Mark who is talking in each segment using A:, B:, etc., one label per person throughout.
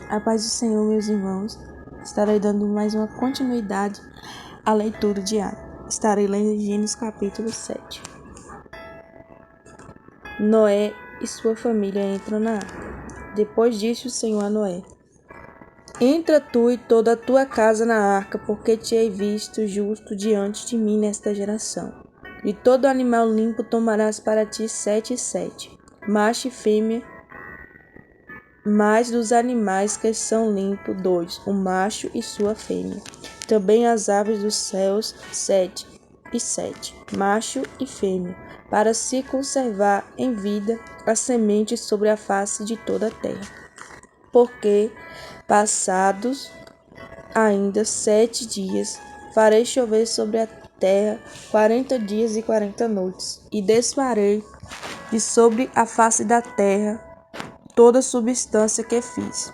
A: A paz do Senhor, meus irmãos. Estarei dando mais uma continuidade à leitura diária. Estarei lendo Gênesis capítulo 7. Noé e sua família entram na arca. Depois disse o Senhor a Noé: Entra tu e toda a tua casa na arca, porque te hei visto justo diante de mim nesta geração. De todo animal limpo tomarás para ti 7 e 7, macho e fêmea. Mas dos animais que são limpos, 2, o macho e sua fêmea. Também as aves dos céus, 7 e 7, macho e fêmea, para se conservar em vida a semente sobre a face de toda a terra. Porque, passados ainda 7 dias, farei chover sobre a terra 40 dias e 40 noites, e desfarei de sobre a face da terra toda a substância que fiz.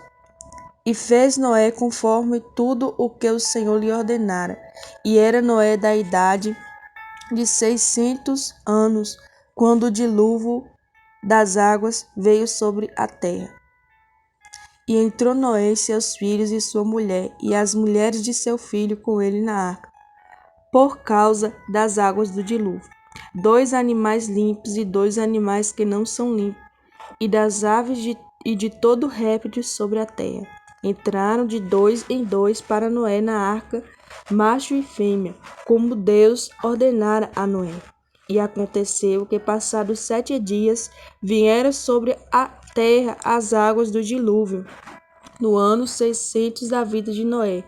A: E fez Noé conforme tudo o que o Senhor lhe ordenara. E era Noé da idade de 600 anos, quando o dilúvio das águas veio sobre a terra. E entrou Noé, seus filhos e sua mulher, e as mulheres de seu filho com ele na arca, por causa das águas do dilúvio. 2 animais limpos e 2 animais que não são limpos, e das aves e de todo réptil sobre a terra. Entraram de 2 em 2 para Noé na arca, macho e fêmea, como Deus ordenara a Noé. E aconteceu que, passados 7 dias, vieram sobre a terra as águas do dilúvio, no ano 600 da vida de Noé.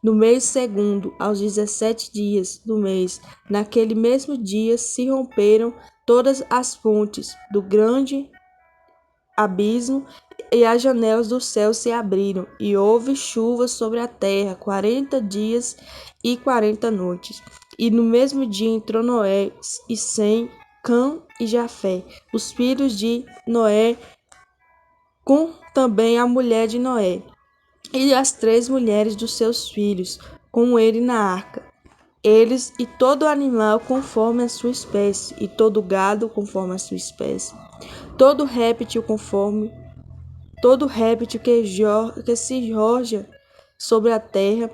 A: No mês segundo, aos 17 dias do mês, naquele mesmo dia se romperam todas as fontes do grande abismo, e as janelas do céu se abriram, e houve chuva sobre a terra 40 dias e 40 noites. E no mesmo dia entrou Noé e Sem, Cã e Jafé, os filhos de Noé, com também a mulher de Noé, e as 3 mulheres dos seus filhos, com ele na arca. Eles e todo animal conforme a sua espécie, e todo gado conforme a sua espécie, todo réptil que se roja sobre a terra,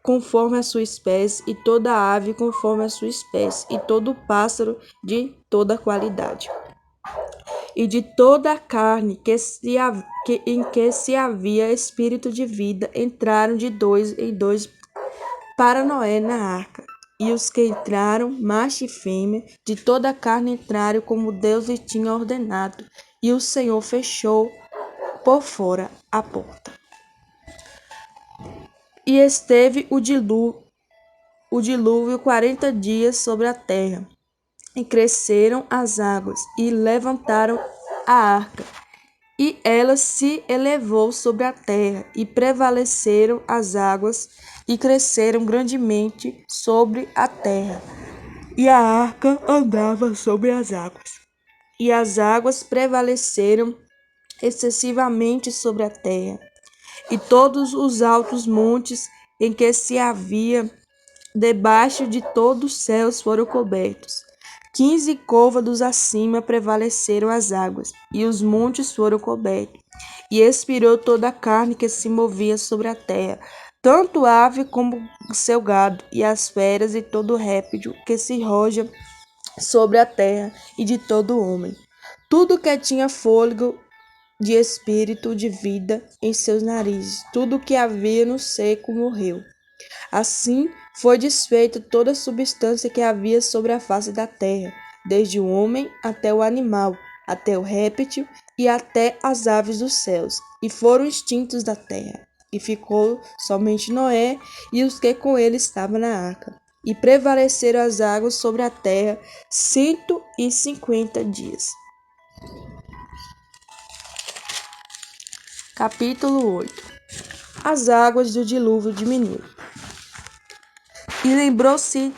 A: conforme a sua espécie, e toda ave conforme a sua espécie, e todo pássaro de toda qualidade. E de toda a carne em que se havia espírito de vida, entraram de 2 em 2 para Noé na arca. E os que entraram, macho e fêmea, de toda a carne entraram como Deus lhe tinha ordenado. E o Senhor fechou por fora a porta. E esteve o dilúvio 40 dias sobre a terra, e cresceram as águas, e levantaram a arca, e ela se elevou sobre a terra, e prevaleceram as águas, e cresceram grandemente sobre a terra, e a arca andava sobre as águas. E as águas prevaleceram excessivamente sobre a terra, e todos os altos montes em que se havia debaixo de todos os céus foram cobertos. 15 côvados acima prevaleceram as águas, e os montes foram cobertos. E expirou toda a carne que se movia sobre a terra, tanto ave como seu gado, e as feras e todo réptil que se roja sobre a terra, e de todo homem. Tudo que tinha fôlego de espírito de vida em seus narizes, tudo que havia no seco morreu. Assim foi desfeita toda a substância que havia sobre a face da terra, desde o homem até o animal, até o réptil e até as aves dos céus, e foram extintos da terra. E ficou somente Noé e os que com ele estavam na arca. E prevaleceram as águas sobre a terra 150 dias. Capítulo 8. As águas do dilúvio diminuem. E lembrou-se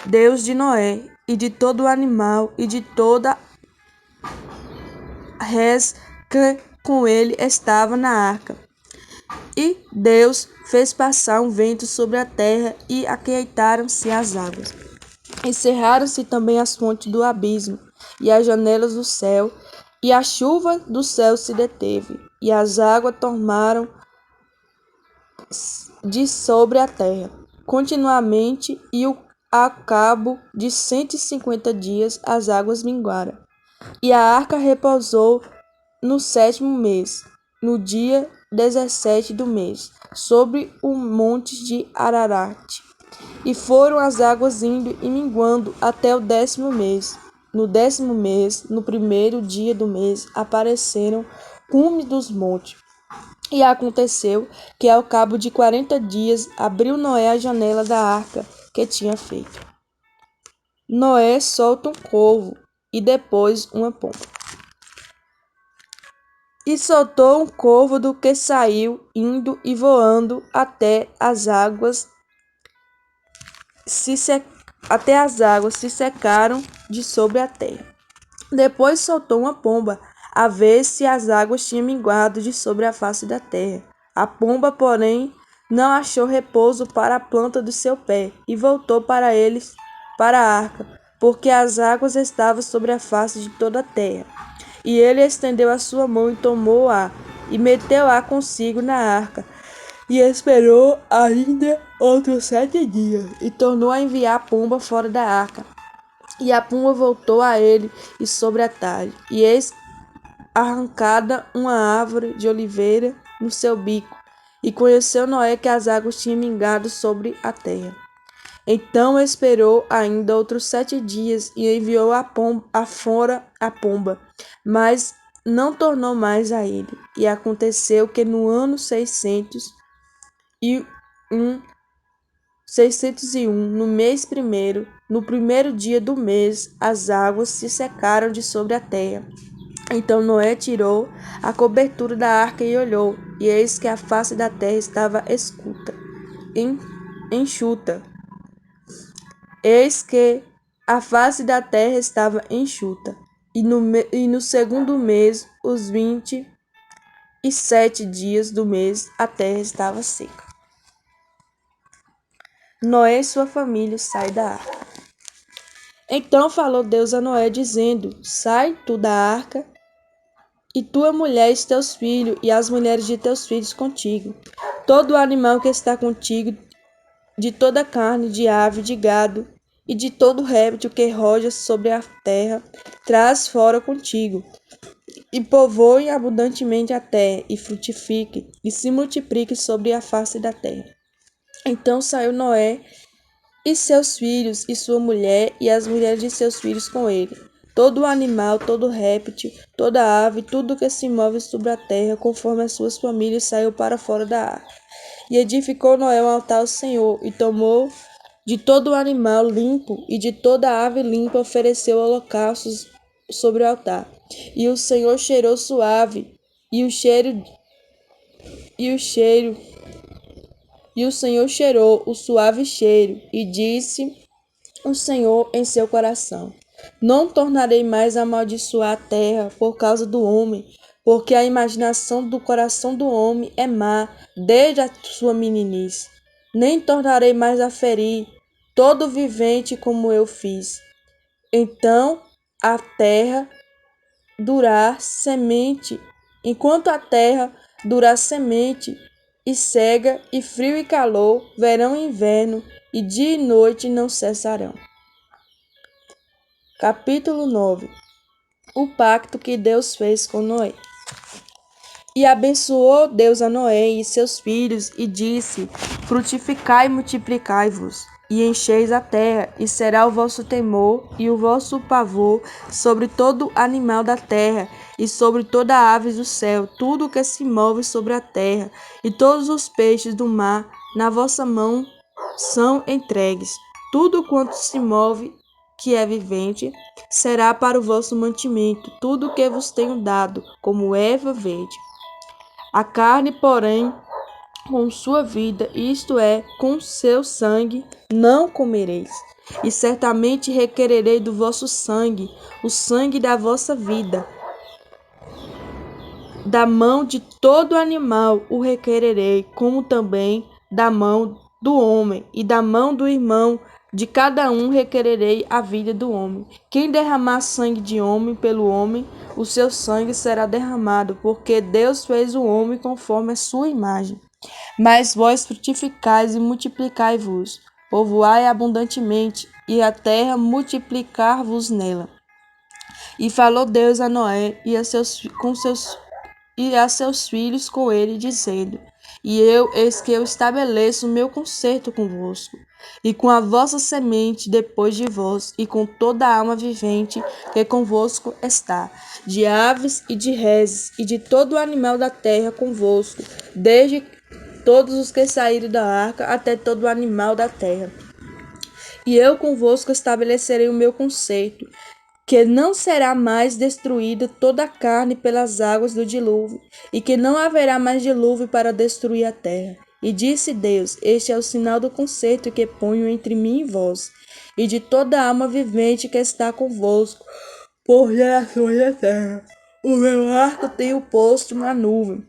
A: Deus de Noé, e de todo animal, e de toda res que com ele estava na arca. E Deus fez passar um vento sobre a terra, e aquietaram-se as águas. Encerraram-se também as fontes do abismo, e as janelas do céu, e a chuva do céu se deteve, e as águas de sobre a terra, continuamente, e a cabo de 150 dias as águas minguaram. E a arca repousou no 7º mês, no dia 17 do mês, sobre o monte de Ararat. E foram as águas indo e minguando até o 10º mês. No 10º mês, no primeiro dia do mês, apareceram cumes dos montes. E aconteceu que, ao cabo de 40 dias, abriu Noé a janela da arca que tinha feito. Noé solta um corvo e depois uma pomba. E soltou um corvo do que saiu, indo e voando até as águas se secaram de sobre a terra. Depois soltou uma pomba, a ver se as águas tinham minguado de sobre a face da terra. A pomba, porém, não achou repouso para a planta do seu pé, e voltou para eles, para a arca, porque as águas estavam sobre a face de toda a terra. E ele estendeu a sua mão e tomou-a, e meteu-a consigo na arca, e esperou ainda outros 7 dias, e tornou a enviar a pomba fora da arca. E a pomba voltou a ele e sobre a tarde, e eis arrancada uma árvore de oliveira no seu bico, e conheceu Noé que as águas tinham mingado sobre a terra. Então esperou ainda outros 7 dias, e enviou afora a pomba, mas não tornou mais a ele. E aconteceu que no ano 601, no mês primeiro, no primeiro dia do mês, as águas se secaram de sobre a terra. Então Noé tirou a cobertura da arca e olhou, e eis que a face da terra estava enxuta. Eis que a face da terra estava enxuta. E no segundo mês, os 27 dias do mês, a terra estava seca. Noé e sua família saem da arca. Então falou Deus a Noé, dizendo: Sai tu da arca, e tua mulher e teus filhos, e as mulheres de teus filhos contigo. Todo animal que está contigo, de toda carne, de ave, de gado, e de todo réptil que roja sobre a terra, traz fora contigo. E povoe abundantemente a terra, e frutifique, e se multiplique sobre a face da terra. Então saiu Noé e seus filhos, e sua mulher, e as mulheres de seus filhos com ele. Todo animal, todo réptil, toda ave, tudo que se move sobre a terra, conforme as suas famílias, saiu para fora da arca. E edificou Noé um altar ao Senhor, e tomou de todo animal limpo e de toda ave limpa, ofereceu holocaustos sobre o altar. E o Senhor cheirou suave, e o Senhor cheirou o suave cheiro, e disse o Senhor em seu coração: Não tornarei mais a amaldiçoar a terra por causa do homem, porque a imaginação do coração do homem é má desde a sua meninice. Nem tornarei mais a ferir todo vivente como eu fiz. Então a terra durar semente, enquanto a terra durar semente, e cega, e frio e calor, verão e inverno, e dia e noite não cessarão. Capítulo 9. O pacto que Deus fez com Noé. E abençoou Deus a Noé e seus filhos, e disse: Frutificai e multiplicai-vos, e encheis a terra, e será o vosso temor e o vosso pavor sobre todo animal da terra, e sobre toda ave do céu, tudo o que se move sobre a terra, e todos os peixes do mar, na vossa mão são entregues. Tudo quanto se move, que é vivente, será para o vosso mantimento, tudo o que vos tenho dado, como erva verde. A carne, porém, com sua vida, isto é, com seu sangue, não comereis. E certamente requererei do vosso sangue, o sangue da vossa vida. Da mão de todo animal o requererei, como também da mão do homem, e da mão do irmão de cada um requererei a vida do homem. Quem derramar sangue de homem pelo homem, o seu sangue será derramado, porque Deus fez o homem conforme a sua imagem. Mas vós frutificais e multiplicai-vos, povoai abundantemente, e a terra multiplicar-vos nela. E falou Deus a Noé e a seus filhos com ele, dizendo: eis que eu estabeleço o meu concerto convosco, e com a vossa semente depois de vós, e com toda a alma vivente que convosco está, de aves e de reses, e de todo o animal da terra convosco, desde todos os que saíram da arca até todo o animal da terra. E eu convosco estabelecerei o meu concerto, que não será mais destruída toda a carne pelas águas do dilúvio, e que não haverá mais dilúvio para destruir a terra. E disse Deus: Este é o sinal do concerto que ponho entre mim e vós, e de toda a alma vivente que está convosco, por gerações da terra. O meu arco tenho posto na nuvem,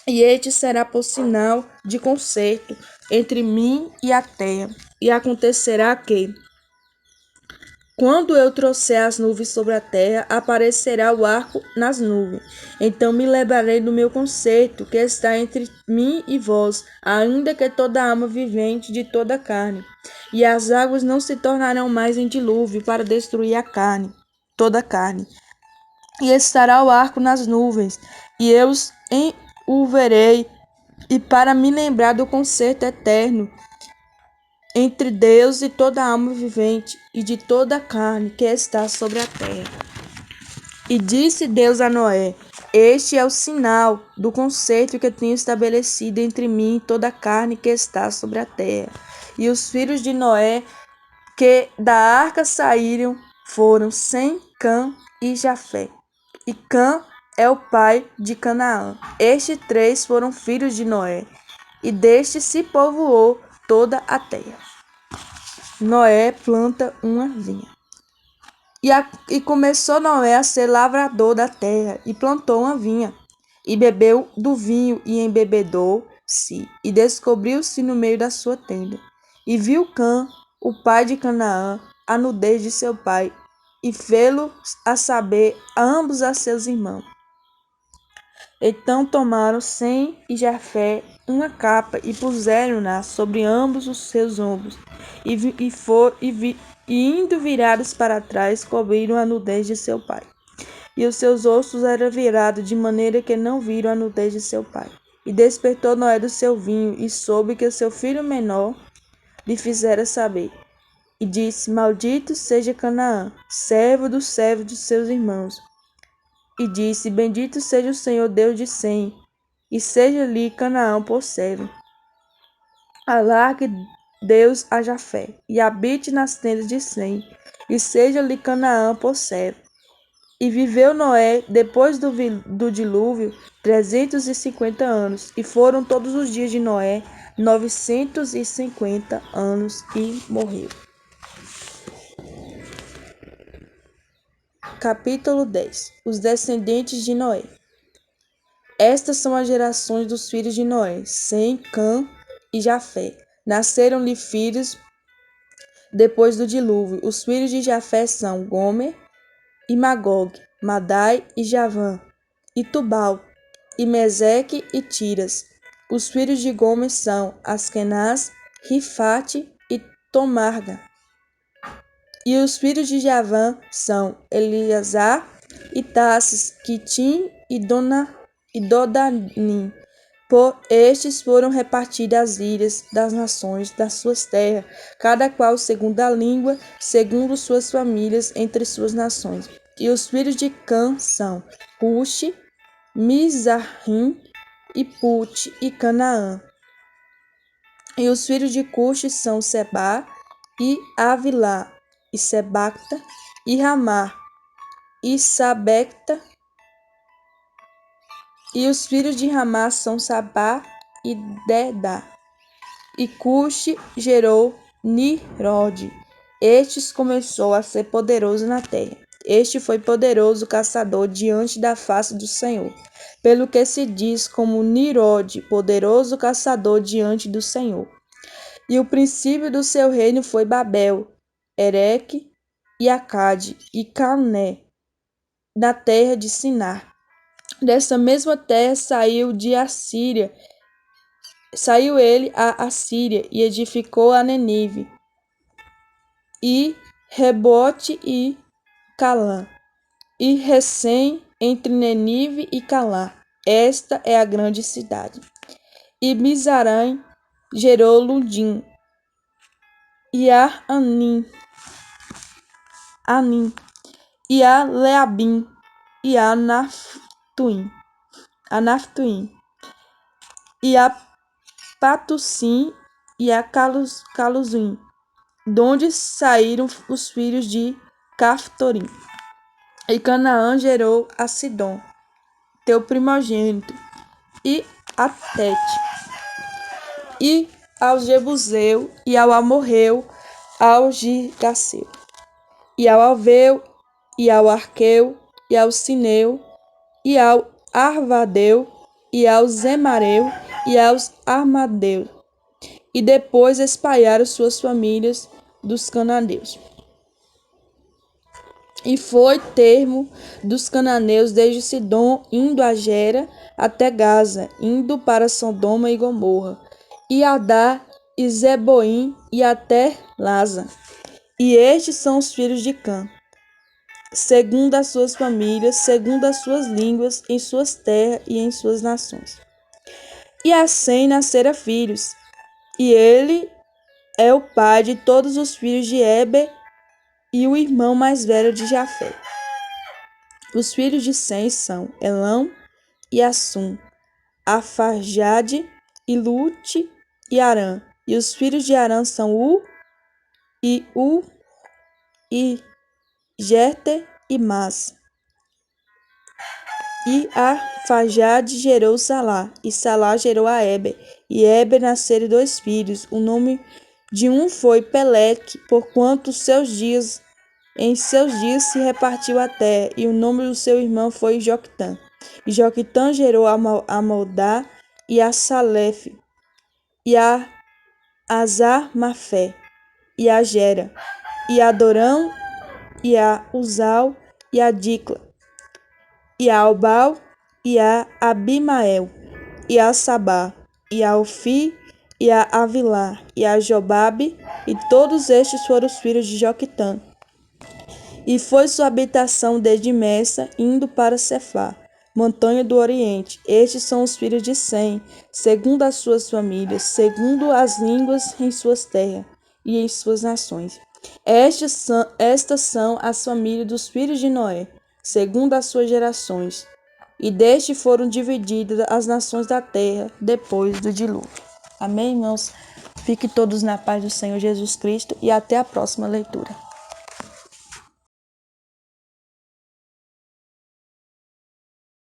A: e este será por sinal de concerto entre mim e a terra. E acontecerá que, quando eu trouxer as nuvens sobre a terra, aparecerá o arco nas nuvens. Então me lembrarei do meu concerto que está entre mim e vós, ainda que toda alma vivente de toda a carne. E as águas não se tornarão mais em dilúvio para destruir a carne, toda a carne. E estará o arco nas nuvens, e eu o verei, e para me lembrar do concerto eterno entre Deus e toda a alma vivente e de toda a carne que está sobre a terra. E disse Deus a Noé: Este é o sinal do concerto que tenho estabelecido entre mim e toda a carne que está sobre a terra. E os filhos de Noé que da arca saíram foram Sem, Cã e Jafé. E Cã é o pai de Canaã. Estes três foram filhos de Noé, e deste se povoou toda a terra. Noé planta uma vinha. E começou Noé a ser lavrador da terra, e plantou uma vinha, e bebeu do vinho, e embebedou-se, e descobriu-se no meio da sua tenda. E viu Cã, o pai de Canaã, a nudez de seu pai, e fê-lo a saber a ambos a seus irmãos. Então tomaram Sem e Jafé uma capa e puseram-na sobre ambos os seus ombros, e indo virados para trás, cobriram a nudez de seu pai. E os seus ossos eram virados, de maneira que não viram a nudez de seu pai. E despertou Noé do seu vinho, e soube que o seu filho menor lhe fizera saber. E disse: Maldito seja Canaã, servo dos seus irmãos. E disse: Bendito seja o Senhor Deus de Sem, e seja-lhe Canaã por servo. Alargue Deus a Jafé, e habite nas tendas de Sem, e seja-lhe Canaã por servo. E viveu Noé, depois do dilúvio, 350 anos, e foram todos os dias de Noé 950 anos, e morreu. Capítulo 10. Os descendentes de Noé. Estas são as gerações dos filhos de Noé, Sem, Cã e Jafé. Nasceram-lhe filhos depois do dilúvio. Os filhos de Jafé são Gomer e Magog, Madai e Javã, e Tubal, e Meseque e Tiras. Os filhos de Gomer são Askenaz, Rifate e Tomarga. E os filhos de Javã são Eleazar e Tassis, Quitim e Dodanim. Por estes foram repartidas as ilhas das nações das suas terras, cada qual segundo a língua, segundo suas famílias, entre suas nações. E os filhos de Cã são Cuxi, Mizarrim e Pute e Canaã. E os filhos de Cuxi são Sebá e Avilá, e Sebacta e Ramá, e Sabecta. E os filhos de Ramá são Sabá e Dedá. E Cuxi gerou Nirode. Este começou a ser poderoso na terra. Este foi poderoso caçador diante da face do Senhor, pelo que se diz como Nirode, poderoso caçador diante do Senhor. E o princípio do seu reino foi Babel, Ereque e Acade e Calné, na terra de Sinar. Dessa mesma terra saiu de Assíria Saiu ele a Assíria e edificou a Nenive, e Rebote e Calã, e Recém entre Nenive e Calã. Esta é a grande cidade. E Mizaraim gerou Ludim, e a Anim, e a Leabim, e a Naphtuim, e a Patussim, e a Caluzim, donde saíram os filhos de Caftorim. E Canaã gerou a Sidom, teu primogênito, e a Tete, e ao Jebuseu, e ao Amorreu, ao Girgaseu, e ao Alveu, e ao Arqueu, e ao Sineu, e ao Arvadeu, e ao Zemareu, e aos Armadeus. E depois espalharam suas famílias dos cananeus. E foi termo dos cananeus desde Sidom, indo a Gera, até Gaza, indo para Sodoma e Gomorra, e Adá, e Zeboim, e até Laza. E estes são os filhos de Cã, segundo as suas famílias, segundo as suas línguas, em suas terras e em suas nações. E a Sem nascera filhos, e ele é o pai de todos os filhos de Eber e o irmão mais velho de Jafé. Os filhos de Sem são Elão e Assum, Afarjade e Lute e Arã. E os filhos de Arã são U e Jeter e Mas. E Afarjade gerou Salá, e Salá gerou a Eber. E Eber nasceram 2 filhos. O nome de um foi Peleque, porquanto em seus dias se repartiu a terra, e o nome do seu irmão foi Joctã. E Joctã gerou a Modá e a Salefe, e a Azarmafé, e a Gera, e a Dorão, e a Uzal, e a Dicla, e a Albal, e a Abimael, e a Sabá, e a Ofi, e a Avilá, e a Jobabe, e todos estes foram os filhos de Joctã. E foi sua habitação desde Messa, indo para Cefá, montanha do Oriente. Estes são os filhos de Sem, segundo as suas famílias, segundo as línguas em suas terras e em suas nações. Estas são as famílias dos filhos de Noé, segundo as suas gerações. E deste foram divididas as nações da terra depois do dilúvio. Amém, irmãos? Fiquem todos na paz do Senhor Jesus Cristo e até a próxima leitura.